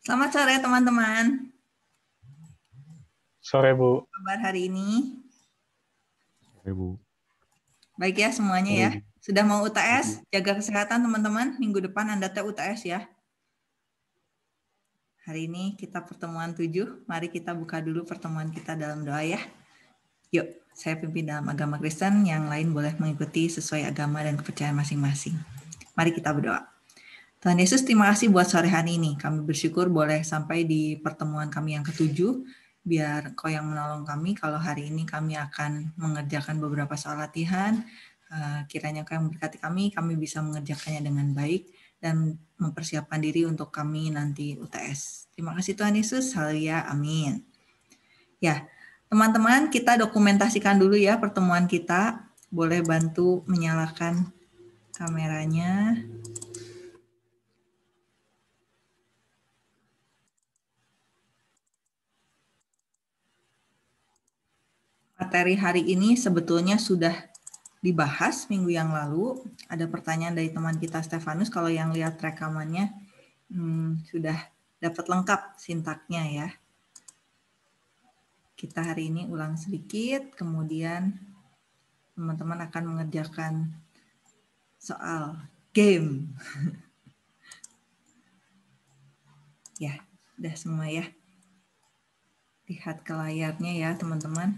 Selamat sore teman-teman. Sore Bu. Apa kabar hari ini? Sore Bu. Baik ya semuanya ya. Sudah mau UTS? Jaga kesehatan teman-teman. Minggu depan Anda UTS ya. Hari ini kita pertemuan 7. Mari kita buka dulu pertemuan kita dalam doa ya. Yuk, saya pimpin dalam agama Kristen. Yang lain boleh mengikuti sesuai agama dan kepercayaan masing-masing. Mari kita berdoa. Tuhan Yesus, terima kasih buat sore hari ini. Kami bersyukur boleh sampai di pertemuan kami yang ke-7. Biar Kau yang menolong kami kalau hari ini kami akan mengerjakan beberapa soal latihan. Kiranya Kau yang memberkati kami bisa mengerjakannya dengan baik dan mempersiapkan diri untuk kami nanti UTS. Terima kasih Tuhan Yesus. Haleluya. Amin. Ya, teman-teman, kita dokumentasikan dulu ya pertemuan kita. Boleh bantu menyalakan kameranya. Materi hari ini sebetulnya sudah dibahas minggu yang lalu. Ada pertanyaan dari teman kita Stefanus, kalau yang lihat rekamannya sudah dapat lengkap sintaknya ya. Kita hari ini ulang sedikit, kemudian teman-teman akan mengerjakan soal game. Ya, udah semua ya. Lihat ke layarnya ya teman-teman.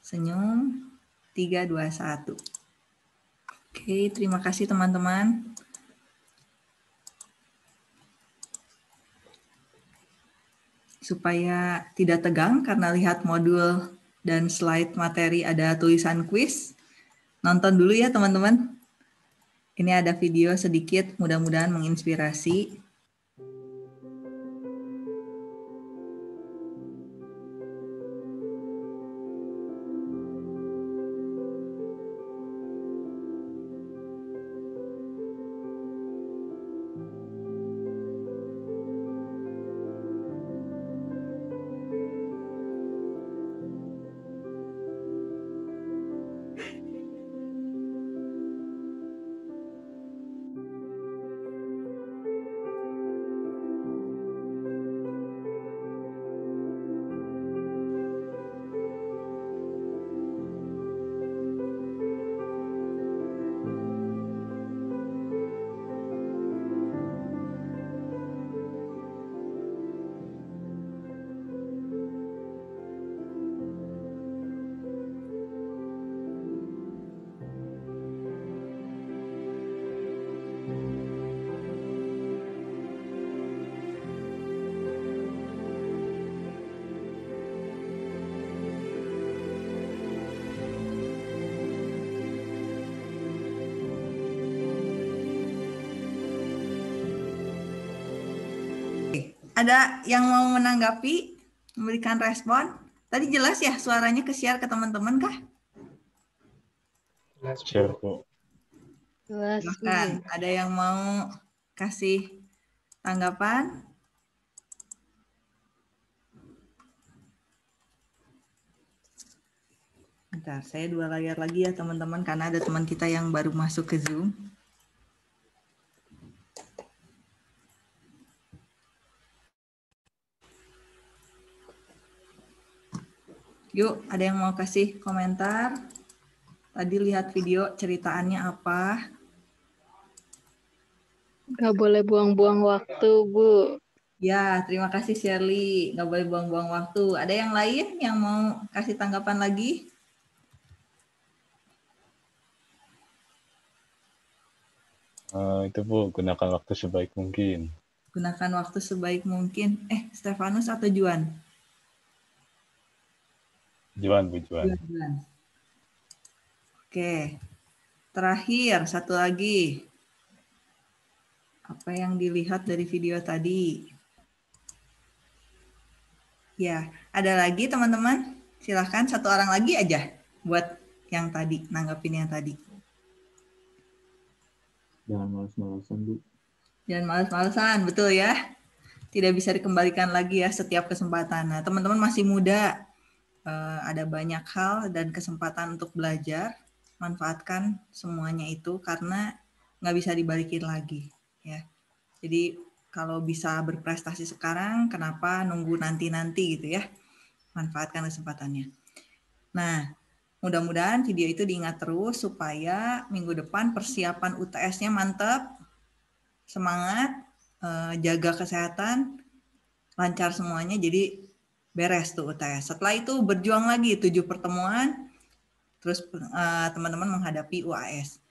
Senyum, 3, 2, 1. Oke, terima kasih teman-teman. Supaya tidak tegang karena lihat modul dan slide materi ada tulisan kuis, nonton dulu ya teman-teman. Ini ada video sedikit, mudah-mudahan menginspirasi. Ada yang mau menanggapi, memberikan respon? Tadi jelas ya suaranya ke-share ke teman-teman kah? Jelas, share kok. Jelas. Silahkan, ada yang mau kasih tanggapan? Bentar, saya 2 layar lagi ya teman-teman, karena ada teman kita yang baru masuk ke Zoom. Yuk, ada yang mau kasih komentar? Tadi lihat video ceritaannya apa? Gak boleh buang-buang waktu, Bu. Ya, terima kasih Shirley. Nggak boleh buang-buang waktu. Ada yang lain yang mau kasih tanggapan lagi? Itu Bu, gunakan waktu sebaik mungkin. Gunakan waktu sebaik mungkin. Stefanus atau Juan? Juan, Bu, Juan. Juan. Oke. Terakhir, satu lagi. Apa yang dilihat dari video tadi? Ya, ada lagi teman-teman? Silahkan satu orang lagi aja buat yang tadi, nanggapin yang tadi. Jangan malas-malasan, Bu. Jangan malas-malasan, betul ya. Tidak bisa dikembalikan lagi ya setiap kesempatan. Nah, teman-teman masih muda. Ada banyak hal dan kesempatan untuk belajar. Manfaatkan semuanya itu karena nggak bisa dibalikin lagi. Ya. Jadi Kalau bisa berprestasi sekarang, kenapa nunggu nanti-nanti gitu ya? Manfaatkan kesempatannya. Nah, mudah-mudahan video itu diingat terus supaya minggu depan persiapan UTS-nya mantap, semangat, jaga kesehatan, lancar semuanya, jadi beres tuh UTS. Setelah itu berjuang lagi 7 pertemuan, terus teman-teman menghadapi UAS.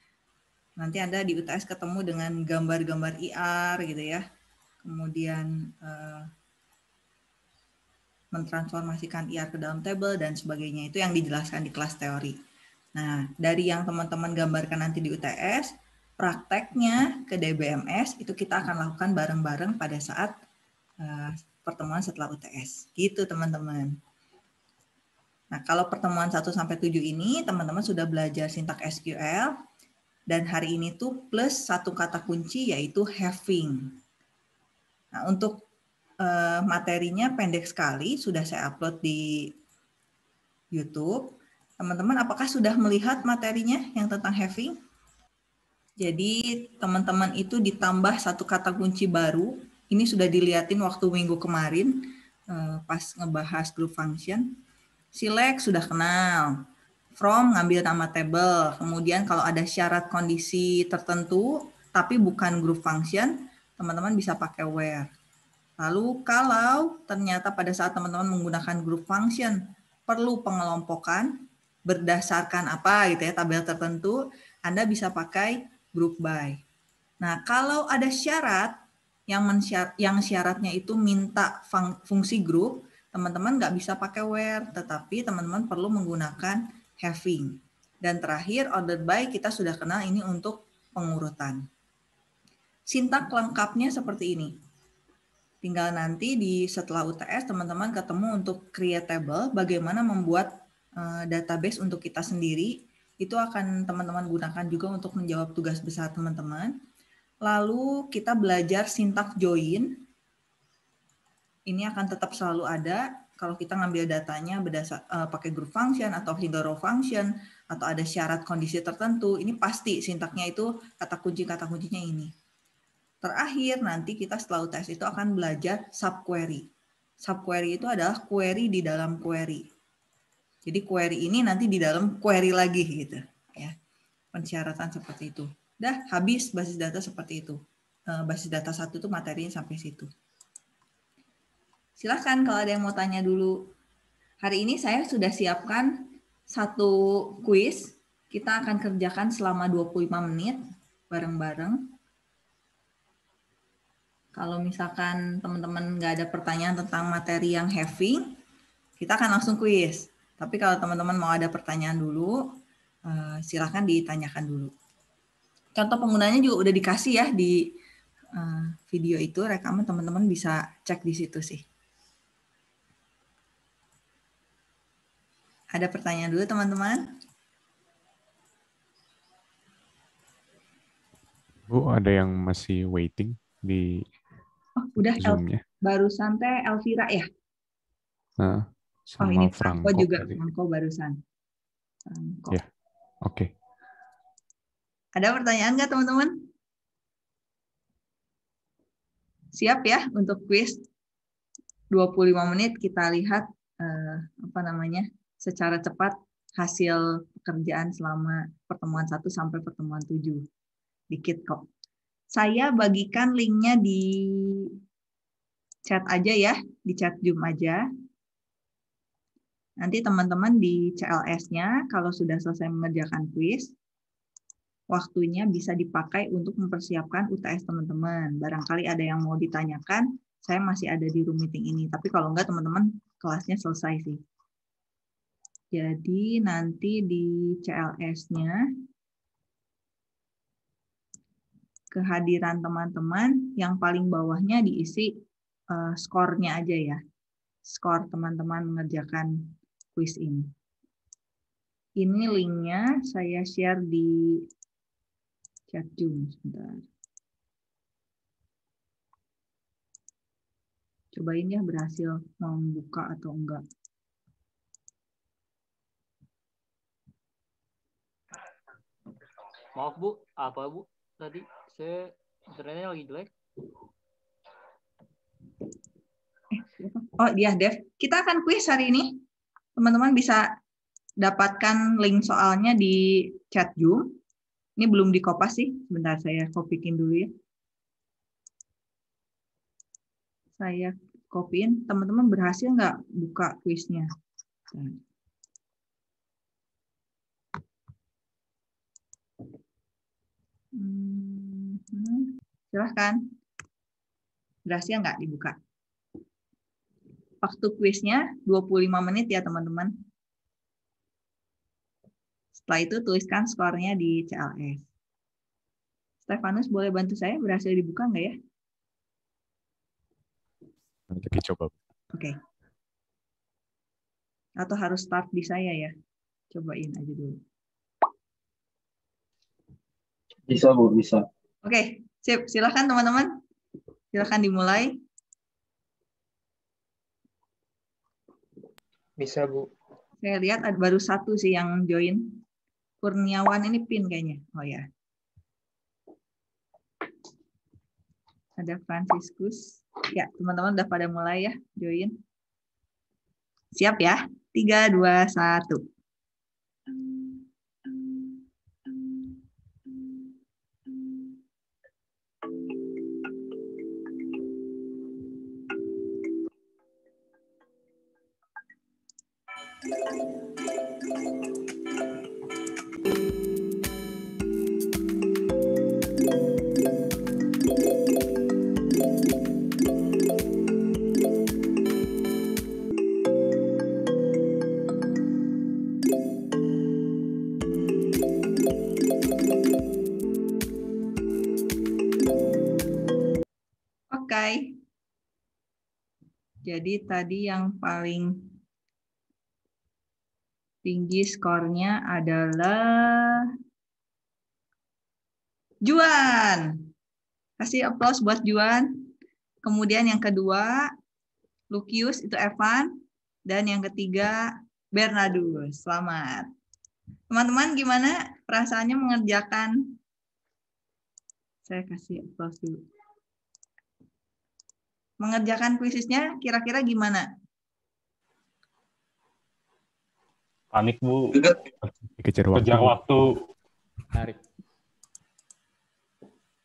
Nanti Anda di UTS ketemu dengan gambar-gambar IR gitu ya. Kemudian mentransformasikan IR ke dalam tabel dan sebagainya. Itu yang dijelaskan di kelas teori. Nah, dari yang teman-teman gambarkan nanti di UTS, prakteknya ke DBMS itu kita akan lakukan bareng-bareng pada saat pertemuan setelah UTS. Gitu teman-teman. Nah, kalau pertemuan 1 sampai 7 ini teman-teman sudah belajar sintak SQL dan hari ini tuh plus satu kata kunci yaitu having. Nah, untuk materinya pendek sekali, sudah saya upload di YouTube. Teman-teman, apakah sudah melihat materinya yang tentang having? Jadi, teman-teman itu ditambah satu kata kunci baru. Ini sudah dilihatin waktu minggu kemarin, pas ngebahas group function. Select sudah kenal. From ngambil nama table. Kemudian kalau ada syarat kondisi tertentu, tapi bukan group function, teman-teman bisa pakai where. Lalu kalau ternyata pada saat teman-teman menggunakan group function, perlu pengelompokan berdasarkan apa gitu ya, tabel tertentu, Anda bisa pakai group by. Nah, kalau ada syarat yang syaratnya itu minta fungsi grup, teman-teman nggak bisa pakai where, tetapi teman-teman perlu menggunakan having. Dan terakhir, ordered by kita sudah kenal ini untuk pengurutan. Sintak lengkapnya seperti ini. Tinggal nanti setelah UTS, teman-teman ketemu untuk create table, bagaimana membuat database untuk kita sendiri. Itu akan teman-teman gunakan juga untuk menjawab tugas besar teman-teman. Lalu kita belajar sintak join. Ini akan tetap selalu ada kalau kita ngambil datanya pakai group function atau single row function atau ada syarat kondisi tertentu. Ini pasti sintaknya itu kata kuncinya ini. Terakhir nanti kita setelah UTS itu akan belajar subquery. Subquery itu adalah query di dalam query. Jadi query ini nanti di dalam query lagi gitu ya. Pensyaratan seperti itu. Dah habis basis data seperti itu. Basis data 1 itu materinya sampai situ. Silahkan kalau ada yang mau tanya dulu. Hari ini saya sudah siapkan satu kuis. Kita akan kerjakan selama 25 menit bareng-bareng. Kalau misalkan teman-teman nggak ada pertanyaan tentang materi yang having, kita akan langsung kuis. Tapi kalau teman-teman mau ada pertanyaan dulu, silahkan ditanyakan dulu. Contoh penggunanya juga udah dikasih ya di video itu, rekaman teman-teman bisa cek di situ sih. Ada pertanyaan dulu teman-teman? Bu, ada yang masih waiting di Udah Zoom-nya? Barusan teh Elvira ya? Sama ini Franco juga, tadi. Franco barusan. Franco. Ya, oke. Ada pertanyaan nggak teman-teman? Siap ya untuk kuis 25 menit kita lihat secara cepat hasil pekerjaan selama pertemuan 1 sampai pertemuan 7. Dikit kok. Saya bagikan linknya di chat aja ya, di chat Zoom aja. Nanti teman-teman di CLS-nya kalau sudah selesai mengerjakan kuis, waktunya bisa dipakai untuk mempersiapkan UTS teman-teman. Barangkali ada yang mau ditanyakan, saya masih ada di room meeting ini. Tapi kalau enggak, teman-teman kelasnya selesai sih. Jadi nanti di CLS-nya, kehadiran teman-teman yang paling bawahnya diisi skornya aja ya. Skor teman-teman mengerjakan kuis ini. Ini linknya saya share di chat Zoom. Sebentar. Cobain ya berhasil membuka atau enggak. Maaf Bu, apa Bu? Tadi saya internetnya lagi jelek. Oh dia Dev. Kita akan kuis hari ini. Teman-teman bisa dapatkan link soalnya di chat Zoom. Ini belum dikopas sih. Sebentar saya kopiin dulu ya. Saya kopiin. Teman-teman berhasil nggak buka kuisnya? Silahkan. Berhasil nggak dibuka? Waktu kuisnya 25 menit ya teman-teman. Setelah itu tuliskan skornya di CLS. Stefanus boleh bantu saya? Berhasil dibuka nggak ya? Lagi coba. Oke. Atau harus start di saya ya? Cobain aja dulu. Bisa, Bu, bisa. Oke, sip. Silahkan teman-teman. Silahkan dimulai. Bisa, Bu. Saya lihat ada baru satu sih yang join. Kurniawan ini pin kayaknya. Oh ya. Ada Franciscus. Ya, teman-teman udah pada mulai ya join. Siap ya? 3, 2, 1. Oke. Jadi tadi yang paling tinggi skornya adalah Juan. Kasih aplaus buat Juan. Kemudian yang kedua, Lucius, itu Evan. Dan yang ketiga, Bernardus. Selamat. Teman-teman gimana perasaannya mengerjakan? Saya kasih aplaus dulu. Mengerjakan kuisisnya kira-kira gimana? Panik, Bu. Dikejar Kejar waktu. Menarik.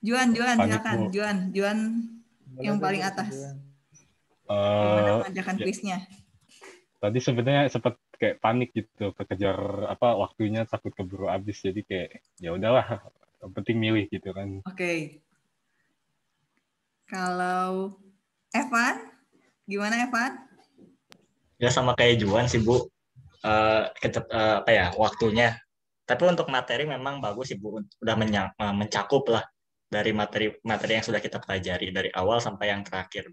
Juan, Panik, silakan. Bu. Juan yang paling atas. Gimana mengerjakan kuisnya? Tadi sebenarnya sempat kayak panik gitu, kekejar waktunya, takut keburu habis, jadi kayak ya udahlah, yang penting milih gitu kan. Oke. Kalau Evan, gimana Evan? Ya sama kayak Juan sih, Bu. Waktunya. Tapi untuk materi memang bagus sih, Bu. Udah mencakup lah dari materi yang sudah kita pelajari dari awal sampai yang terakhir.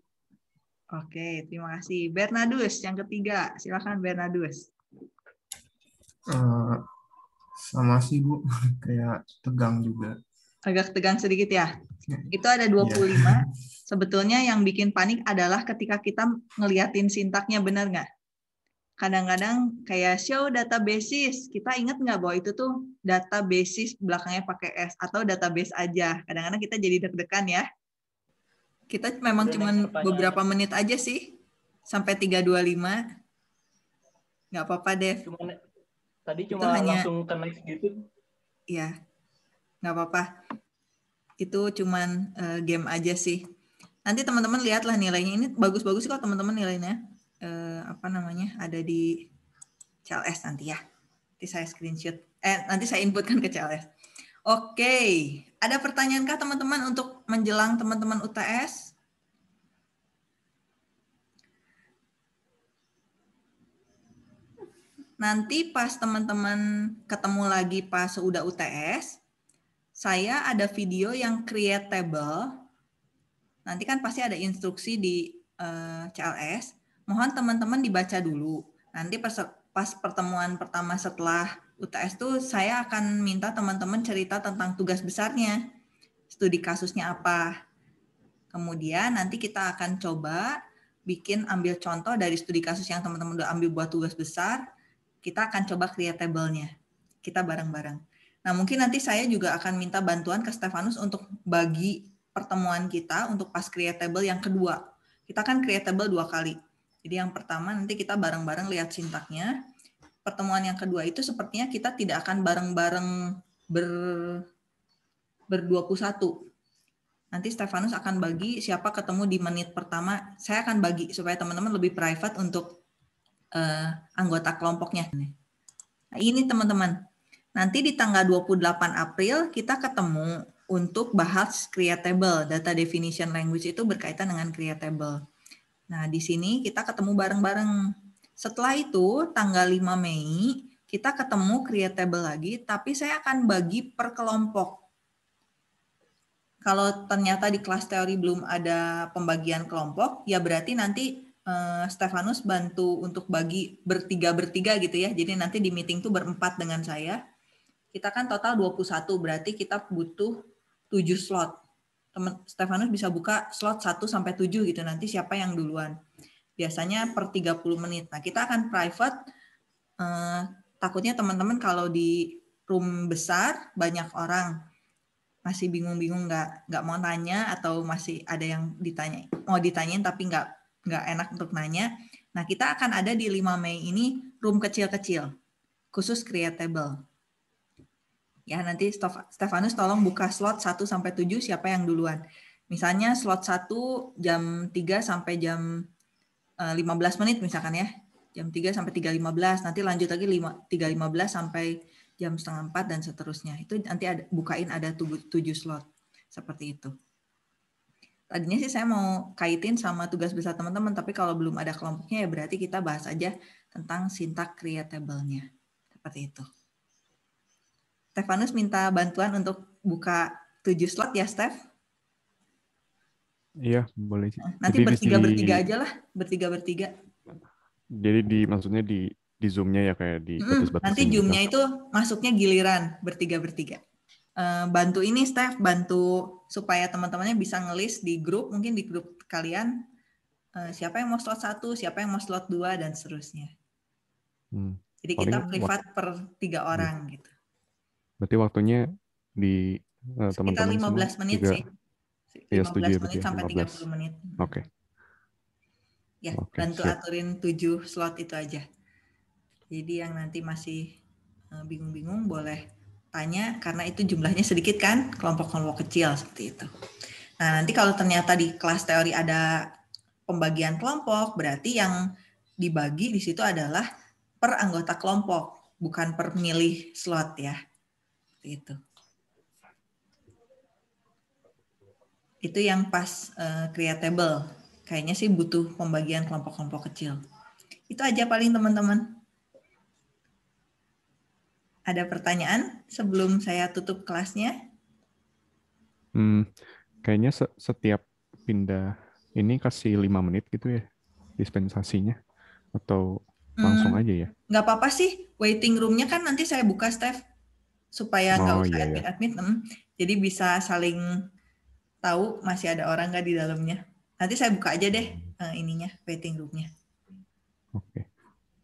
Oke, terima kasih. Bernardus yang ketiga, silakan Bernardus. Sama sih Bu, kayak tegang juga. Agak tegang sedikit ya. Itu ada 25. Sebetulnya yang bikin panik adalah ketika kita ngeliatin sintaknya, benar nggak? Kadang-kadang kayak show databases, kita ingat nggak bahwa itu tuh databases belakangnya pakai S atau database aja. Kadang-kadang kita jadi deg-degan ya. Kita memang cuma beberapa menit aja sih, sampai 3:25. Nggak apa-apa deh. Tadi cuma hanya, langsung ke next gitu. Iya, nggak apa-apa. Itu cuman game aja sih. Nanti teman-teman lihatlah nilainya. Ini bagus-bagus kok teman-teman nilainya. Ada di CLS nanti ya. Nanti saya screenshot. Nanti saya inputkan ke CLS. Oke. Ada pertanyaankah teman-teman untuk menjelang teman-teman UTS? Nanti pas teman-teman ketemu lagi pas udah UTS, saya ada video yang create table. Nanti kan pasti ada instruksi di CLS. Mohon teman-teman dibaca dulu. Nanti pas pertemuan pertama setelah UTS tuh saya akan minta teman-teman cerita tentang tugas besarnya. Studi kasusnya apa. Kemudian nanti kita akan coba ambil contoh dari studi kasus yang teman-teman udah ambil buat tugas besar. Kita akan coba create table-nya. Kita bareng-bareng. Nah, mungkin nanti saya juga akan minta bantuan ke Stefanus untuk bagi pertemuan kita untuk pas create table yang kedua. Kita kan create table 2 kali. Jadi yang pertama nanti kita bareng-bareng lihat sintaknya. Pertemuan yang kedua itu sepertinya kita tidak akan bareng-bareng ber-21. Nanti Stefanus akan bagi siapa ketemu di menit pertama. Saya akan bagi supaya teman-teman lebih private untuk anggota kelompoknya. Nah, ini teman-teman. Nanti di tanggal 28 April kita ketemu untuk bahas creatable. Data definition language itu berkaitan dengan creatable. Nah, di sini kita ketemu bareng-bareng. Setelah itu, tanggal 5 Mei, kita ketemu creatable lagi, tapi saya akan bagi per kelompok. Kalau ternyata di kelas teori belum ada pembagian kelompok, ya berarti nanti Stefanus bantu untuk bagi bertiga gitu ya. Jadi nanti di meeting tuh berempat dengan saya. Kita kan total 21, berarti kita butuh 7 slot. Stefanus bisa buka slot 1 sampai 7 gitu, nanti siapa yang duluan. Biasanya per 30 menit. Nah, kita akan private, takutnya teman-teman kalau di room besar, banyak orang, masih bingung-bingung nggak mau tanya, atau masih ada yang mau ditanyain tapi nggak enak untuk nanya. Nah, kita akan ada di 5 Mei ini room kecil-kecil, khusus creatable. Ya, nanti Stefanus tolong buka slot 1 sampai 7 siapa yang duluan. Misalnya slot 1 jam 3 sampai jam 15 menit misalkan ya. Jam 3 sampai 3.15, nanti lanjut lagi 3.15 sampai jam setengah 4 dan seterusnya. Itu nanti bukain ada 7 slot. Seperti itu. Tadinya sih saya mau kaitin sama tugas besar teman-teman, tapi kalau belum ada kelompoknya ya berarti kita bahas aja tentang sintak creatable-nya. Seperti itu. Stefanus minta bantuan untuk buka 7 slot ya, Steph? Iya, boleh. Nanti bertiga aja lah, bertiga. Jadi maksudnya di Zoom-nya ya, kayak di batas-batasin. Nanti Zoom-nya itu masuknya giliran bertiga. Bantu ini, Steph, bantu supaya teman-temannya bisa ngelis di grup, mungkin di grup kalian, siapa yang mau slot 1, siapa yang mau slot 2, dan seterusnya. Jadi kita privat per 3 orang gitu. Berarti waktunya di sekitar teman-teman 15 menit juga, sih. 15 ya, menit sampai 30 menit. Oke. Ya, bantu siap. aturin 7 slot itu aja. Jadi yang nanti masih bingung-bingung boleh tanya, karena itu jumlahnya sedikit kan, kelompok-kelompok kecil seperti itu. Nah, nanti kalau ternyata di kelas teori ada pembagian kelompok, berarti yang dibagi di situ adalah per anggota kelompok, bukan per milih slot ya. Itu. Itu yang pas creatable. Kayaknya sih butuh pembagian kelompok-kelompok kecil. Itu aja paling teman-teman. Ada pertanyaan sebelum saya tutup kelasnya? Kayaknya setiap pindah ini kasih 5 menit gitu ya dispensasinya, atau langsung aja ya? Nggak apa-apa sih, waiting room-nya kan nanti saya buka, Steph, supaya nggak usah admin-admin. Jadi bisa saling tahu masih ada orang nggak di dalamnya. Nanti saya buka aja deh ininya, waiting room-nya. Oke.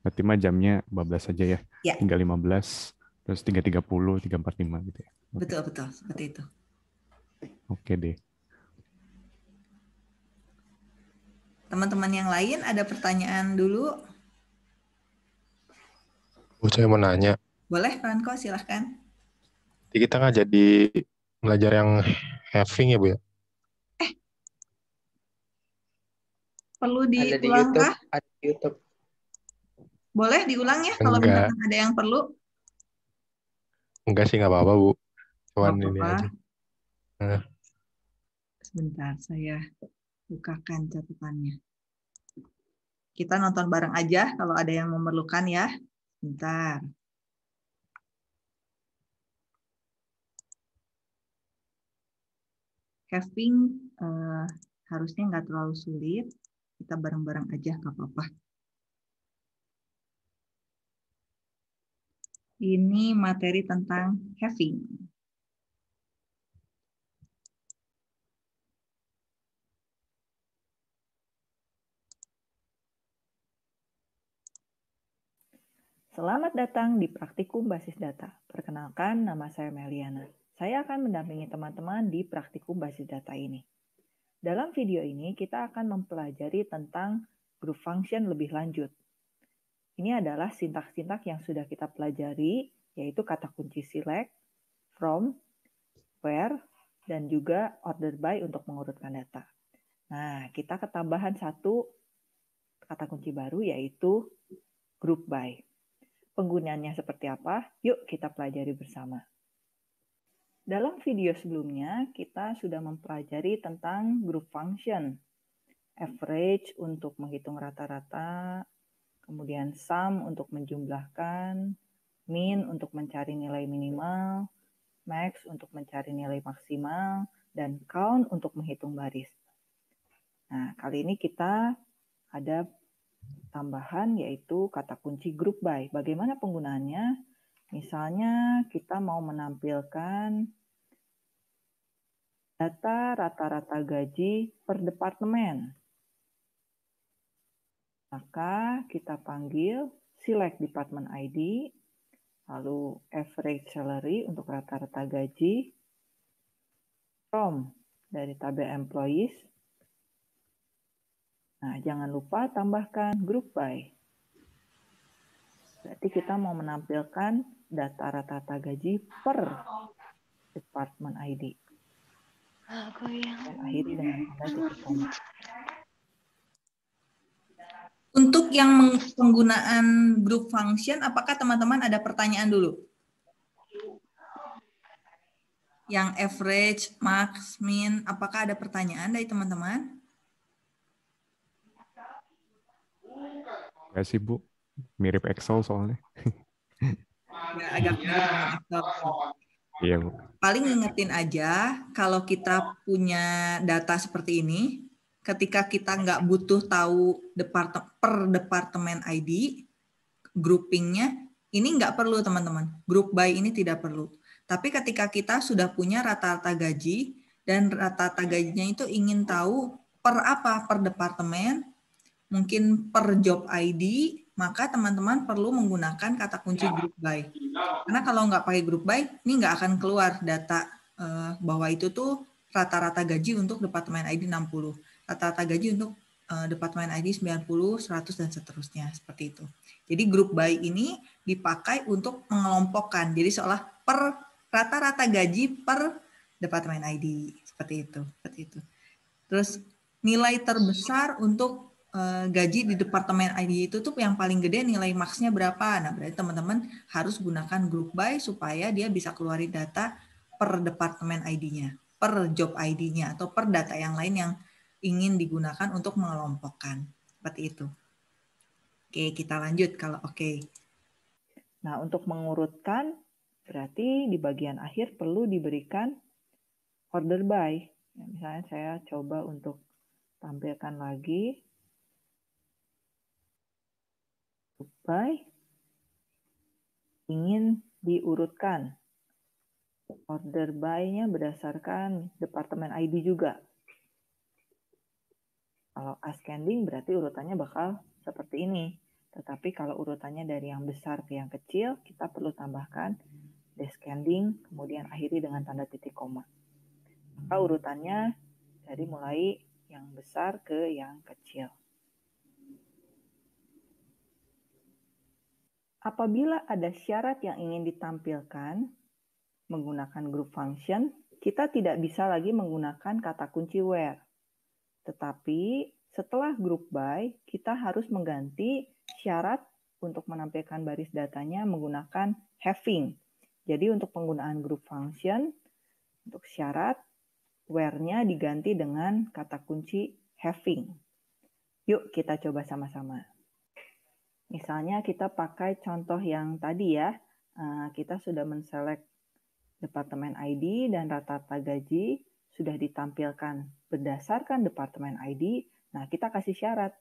Berarti mah jamnya 12 aja ya? Ya. 3.15, terus 3.30, 3.45 gitu ya? Betul, seperti itu. Oke deh. Teman-teman yang lain ada pertanyaan dulu? Saya mau nanya. Boleh, Franco, silahkan. Jadi kita nggak jadi belajar yang having ya, Bu ya? Perlu diulang kah? Ada di YouTube. Boleh diulang ya kalau misalkan ada yang perlu? Enggak sih, nggak apa-apa, Bu. Cuman ini aja. Sebentar, saya bukakan catatannya. Kita nonton bareng aja kalau ada yang memerlukan ya. Bentar. Having harusnya nggak terlalu sulit. Kita bareng-bareng aja, nggak apa-apa. Ini materi tentang having. Selamat datang di Praktikum Basis Data. Perkenalkan, nama saya Meliana. Saya akan mendampingi teman-teman di Praktikum Basis Data ini. Dalam video ini, kita akan mempelajari tentang group function lebih lanjut. Ini adalah sintaks-sintaks yang sudah kita pelajari, yaitu kata kunci select, from, where, dan juga order by untuk mengurutkan data. Nah, kita ketambahan satu kata kunci baru, yaitu group by. Penggunaannya seperti apa? Yuk kita pelajari bersama. Dalam video sebelumnya, kita sudah mempelajari tentang group function. Average untuk menghitung rata-rata, kemudian sum untuk menjumlahkan, min untuk mencari nilai minimal, max untuk mencari nilai maksimal, dan count untuk menghitung baris. Nah, kali ini kita ada tambahan yaitu kata kunci group by. Bagaimana penggunaannya? Misalnya kita mau menampilkan data rata-rata gaji per departemen. Maka kita panggil select department ID, lalu average salary untuk rata-rata gaji, from dari tabel employees. Nah, jangan lupa tambahkan group by. Berarti kita mau menampilkan data rata-rata gaji per department ID. Dan akhiri dengan tanda titik koma. Untuk yang penggunaan group function, apakah teman-teman ada pertanyaan dulu? Yang average, max, min, apakah ada pertanyaan dari teman-teman? Ya sih Bu, mirip Excel soalnya. Ya, agak mirip dengan Excel. Iya Bu. Paling ingetin aja, kalau kita punya data seperti ini, ketika kita nggak butuh tahu per departemen ID, groupingnya, ini nggak perlu teman-teman. Group by ini tidak perlu. Tapi ketika kita sudah punya rata-rata gaji, dan rata-rata gajinya itu ingin tahu per apa? Per departemen, mungkin per job ID, maka teman-teman perlu menggunakan kata kunci group by. Karena kalau nggak pakai group by, ini nggak akan keluar data bahwa itu tuh rata-rata gaji untuk departemen ID 60. Rata-rata gaji untuk departemen ID 90, 100, dan seterusnya. Seperti itu. Jadi group by ini dipakai untuk mengelompokkan. Jadi seolah per rata-rata gaji per departemen ID. Seperti itu. Terus nilai terbesar untuk gaji di departemen ID itu tuh yang paling gede nilai max-nya berapa. Nah, berarti teman-teman harus gunakan group by supaya dia bisa keluarin data per departemen ID-nya, per job ID-nya, atau per data yang lain yang ingin digunakan untuk mengelompokkan. Seperti itu. Oke, kita lanjut kalau oke. Nah, untuk mengurutkan, berarti di bagian akhir perlu diberikan order by. Ya, misalnya saya coba untuk tampilkan lagi. Group by ingin diurutkan. Order by-nya berdasarkan departemen ID juga. Kalau ascending berarti urutannya bakal seperti ini. Tetapi kalau urutannya dari yang besar ke yang kecil, kita perlu tambahkan descending, kemudian akhiri dengan tanda titik koma. Maka urutannya dari mulai yang besar ke yang kecil. Apabila ada syarat yang ingin ditampilkan menggunakan group function, kita tidak bisa lagi menggunakan kata kunci where. Tetapi setelah group by, kita harus mengganti syarat untuk menampilkan baris datanya menggunakan having. Jadi untuk penggunaan group function, untuk syarat, where-nya diganti dengan kata kunci having. Yuk kita coba sama-sama. Misalnya kita pakai contoh yang tadi ya, kita sudah menselect departemen ID dan rata-rata gaji sudah ditampilkan berdasarkan departemen ID. Nah, kita kasih syarat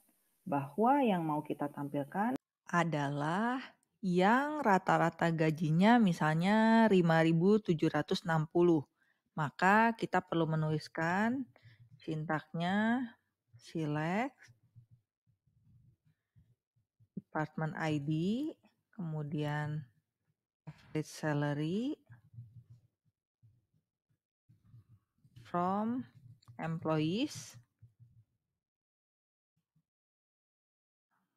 bahwa yang mau kita tampilkan adalah yang rata-rata gajinya misalnya 5.760. Maka kita perlu menuliskan sintaknya select department ID, kemudian average salary from employees,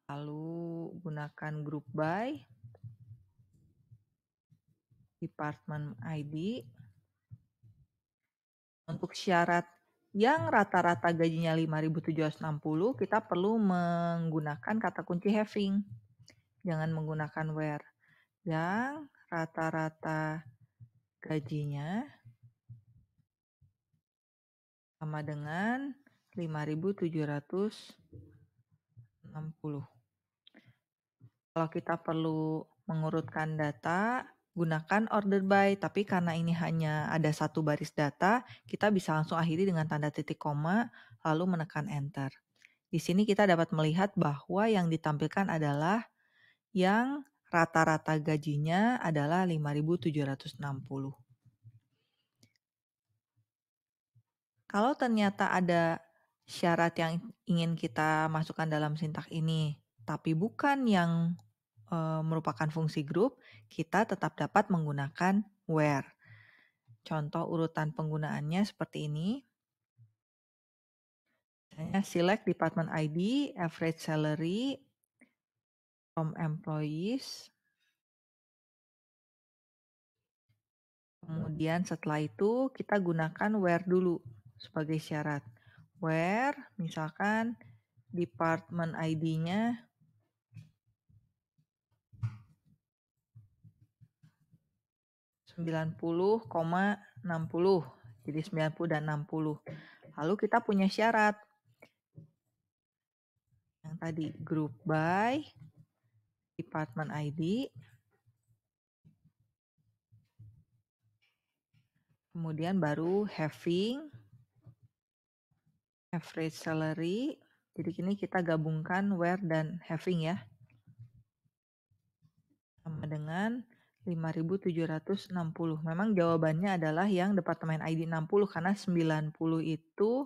Lalu gunakan group by, department ID. Untuk syarat yang rata-rata gajinya 5.760, kita perlu menggunakan kata kunci having. Jangan menggunakan where. Yang rata-rata gajinya sama dengan 5.760. Kalau kita perlu mengurutkan data, gunakan order by, tapi karena ini hanya ada satu baris data, kita bisa langsung akhiri dengan tanda titik koma, lalu menekan enter. Di sini kita dapat melihat bahwa yang ditampilkan adalah yang rata-rata gajinya adalah 5.760. Kalau ternyata ada syarat yang ingin kita masukkan dalam sintak ini, tapi bukan yang merupakan fungsi grup, kita tetap dapat menggunakan where. Contoh urutan penggunaannya seperti ini. Misalnya select department ID, average salary from employees. Kemudian setelah itu kita gunakan where dulu sebagai syarat. Where misalkan department ID-nya 90,60. Jadi 90 dan 60. Lalu kita punya syarat. Yang tadi group by department ID. Kemudian baru having average salary. Jadi ini kita gabungkan where dan having ya. Sama dengan 5.760. Memang jawabannya adalah yang departemen ID 60 karena 90 itu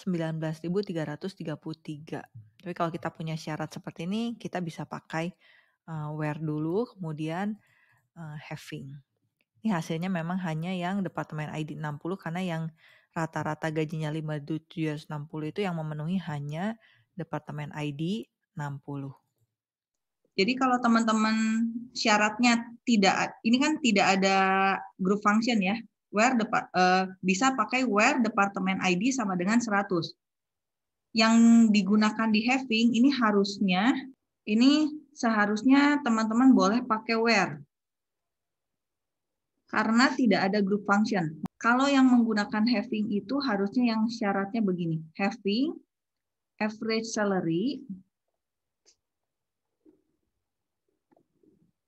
19.333. Tapi kalau kita punya syarat seperti ini, kita bisa pakai where dulu, kemudian having. Ini hasilnya memang hanya yang departemen ID 60 karena yang rata-rata gajinya 5.760 itu yang memenuhi hanya departemen ID 60. Jadi kalau teman-teman syaratnya ini kan tidak ada group function ya, where bisa pakai where department ID sama dengan 100. Yang digunakan di having ini seharusnya teman-teman boleh pakai where. Karena tidak ada group function. Kalau yang menggunakan having itu harusnya yang syaratnya begini, having average salary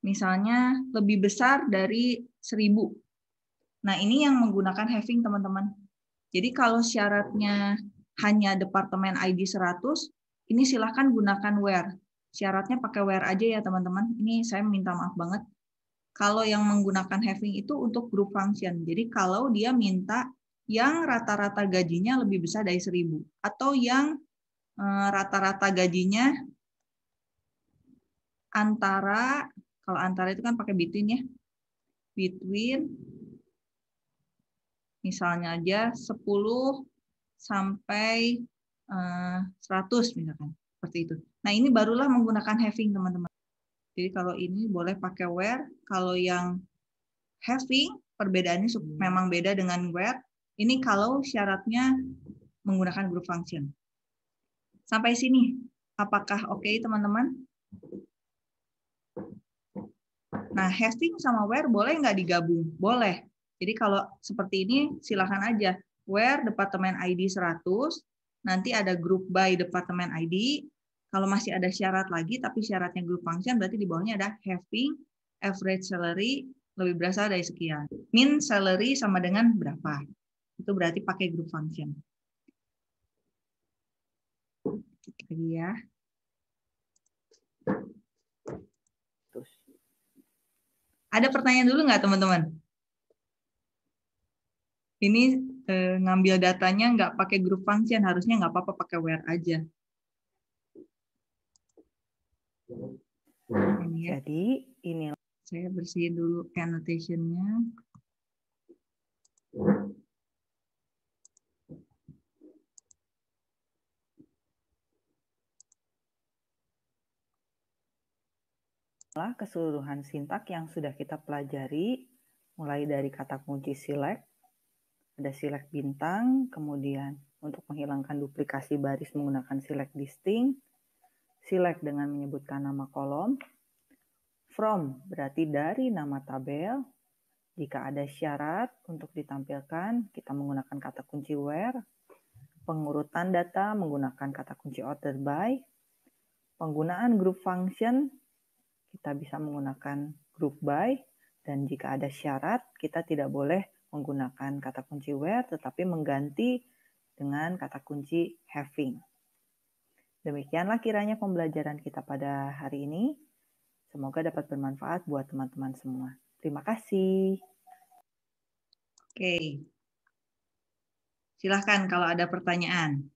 misalnya lebih besar dari 1.000. Nah, ini yang menggunakan having, teman-teman. Jadi kalau syaratnya hanya departemen ID 100, ini silahkan gunakan where. Syaratnya pakai where aja ya, teman-teman. Ini saya minta maaf banget. Kalau yang menggunakan having itu untuk group function. Jadi kalau dia minta yang rata-rata gajinya lebih besar dari 1.000. Atau yang rata-rata gajinya antara, kalau antara itu kan pakai between ya. Between, misalnya aja 10 sampai 100 misalkan. Seperti itu. Nah ini barulah menggunakan having teman-teman. Jadi kalau ini boleh pakai where. Kalau yang having, perbedaannya memang beda dengan where. Ini kalau syaratnya menggunakan group function. Sampai sini, apakah oke teman-teman? Nah, having sama where boleh nggak digabung? Boleh. Jadi kalau seperti ini, silakan aja. Where departemen ID 100, nanti ada group by departemen ID. Kalau masih ada syarat lagi, tapi syaratnya group function, berarti di bawahnya ada having average salary lebih berasal dari sekian. Min salary sama dengan berapa? Itu berarti pakai group function. Lagi ya. Ada pertanyaan dulu nggak teman-teman? Ini ngambil datanya nggak pakai group function, harusnya nggak apa-apa pakai where aja. Ini ya. Jadi ini Saya bersihin dulu annotation-nya. keseluruhan sintak yang sudah kita pelajari, mulai dari kata kunci select, ada select bintang, kemudian untuk menghilangkan duplikasi baris menggunakan select distinct, select dengan menyebutkan nama kolom, from berarti dari nama tabel, jika ada syarat untuk ditampilkan, kita menggunakan kata kunci where, pengurutan data menggunakan kata kunci order by, penggunaan group function, kita bisa menggunakan group by, dan jika ada syarat, kita tidak boleh menggunakan kata kunci where, tetapi mengganti dengan kata kunci having. Demikianlah kiranya pembelajaran kita pada hari ini. Semoga dapat bermanfaat buat teman-teman semua. Terima kasih. Oke. Silahkan kalau ada pertanyaan.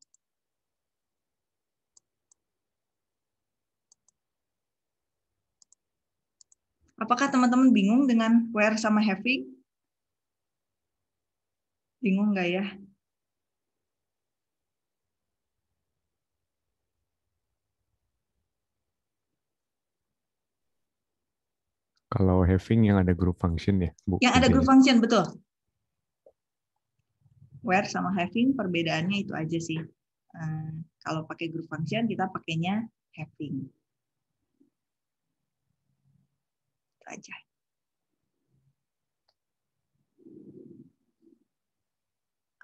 Apakah teman-teman bingung dengan where sama having? Bingung nggak ya? Kalau having yang ada group function ya, Bu. Yang ada group function, betul. Where sama having perbedaannya itu aja sih. Kalau pakai group function, kita pakainya having. Itu aja.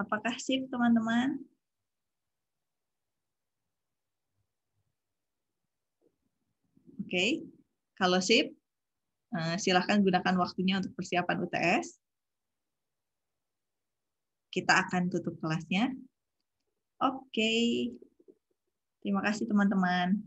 Apakah sip, teman-teman? Oke. Kalau sip, silahkan gunakan waktunya untuk persiapan UTS. Kita akan tutup kelasnya. Oke. Terima kasih, teman-teman.